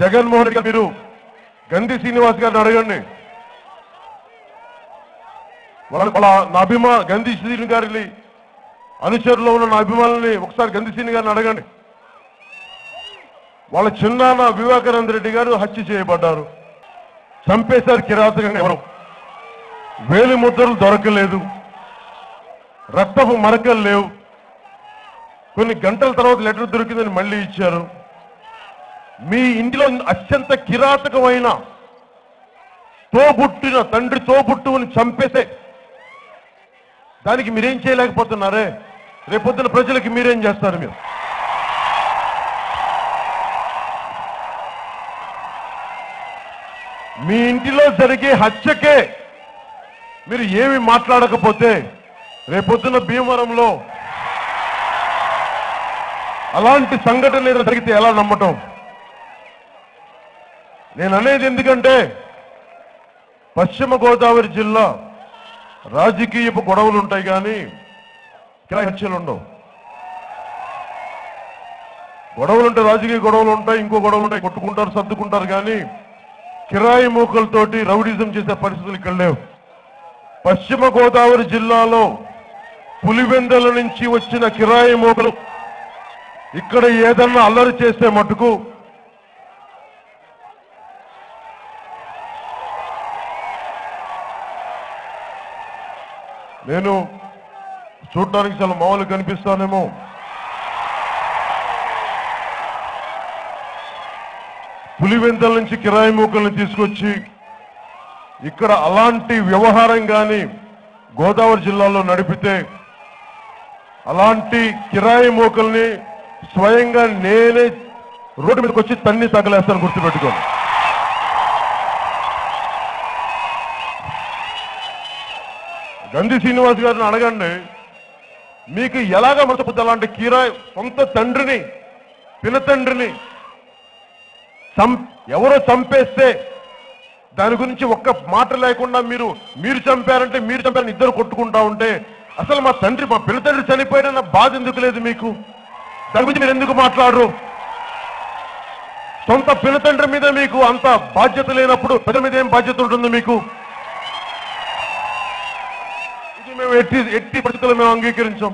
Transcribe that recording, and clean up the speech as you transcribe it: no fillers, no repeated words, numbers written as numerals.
జగన్మోహన్ రెడ్డి మీరు గంధి శ్రీనివాస్ గారిని అడగండి. గంధి శ్రీని గారిని అనుచరులో ఉన్న నా అభిమానుల్ని ఒకసారి గంధి శ్రీని గారిని అడగండి. వాళ్ళ చిన్నాన్న వివేకానంద రెడ్డి గారు హత్య చేయబడ్డారు, చంపేశారు కిరాతకంగా. ఎవరు వేలి ముద్రలు దొరకలేదు, రక్తపు మరకలు లేవు. కొన్ని గంటల తర్వాత లెటర్ దొరికిందని మళ్ళీ ఇచ్చారు. మీ ఇంటిలో అత్యంత కిరాతకమైన తోబుట్టిన తండ్రి తోబుట్టుని చంపేస్తే దానికి మీరేం చేయలేకపోతున్నారే? రేపొద్దున ప్రజలకి మీరేం చేస్తారు? మీరు మీ ఇంటిలో జరిగే హత్యకే మీరు ఏమి మాట్లాడకపోతే రేపొద్దున భీమవరంలో అలాంటి సంఘటన ఏదైనా జరిగితే ఎలా నమ్మటం? నేను అనేది ఎందుకంటే పశ్చిమ గోదావరి జిల్లా రాజకీయపు గొడవలు ఉంటాయి కానీ కిరాయి హత్యలు ఉండవు. గొడవలు ఉంటాయి, రాజకీయ గొడవలు ఉంటాయి, ఇంకో గొడవలు ఉంటాయి, కొట్టుకుంటారు, సర్దుకుంటారు. కానీ కిరాయి మూకలతోటి రౌడిజం చేసే పరిస్థితులు ఇక్కడ లేవు. పశ్చిమ గోదావరి జిల్లాలో పులివెందల నుంచి వచ్చిన కిరాయి మూకలు ఇక్కడ ఏదన్నా అల్లరి చేస్తే మటుకు నేను చూడటానికి చాలా మామూలు కనిపిస్తానేమో, పులివెందల నుంచి కిరాయి మూకల్ని తీసుకొచ్చి ఇక్కడ అలాంటి వ్యవహారం కానీ గోదావరి జిల్లాలో నడిపితే అలాంటి కిరాయి మూకల్ని స్వయంగా నేనే రోడ్డు మీదకి వచ్చి తన్ని తగలేస్తాను, గుర్తుపెట్టుకోండి. గంధి శ్రీనివాస్ గారిని అడగండి, మీకు ఎలాగా మనసుపోతే అలాంటి కిరాయి సొంత తండ్రిని పినతండ్రిని ఎవరో చంపేస్తే దాని గురించి ఒక్క మాట లేకుండా మీరు చంపారంటే మీరు చంపారని ఇద్దరు కొట్టుకుంటా ఉంటే అసలు మా పినతండ్రి చనిపోయిన బాధ ఎందుకు లేదు మీకు? దాని గురించి మీరు ఎందుకు మాట్లాడరు? సొంత పినతండ్రి మీద మీకు అంత బాధ్యత లేనప్పుడు ప్రజల మీద ఏం బాధ్యత ఉంటుంది మీకు? ఇది మేము ఎట్టి పరిస్థితుల్లో మేము అంగీకరించాం.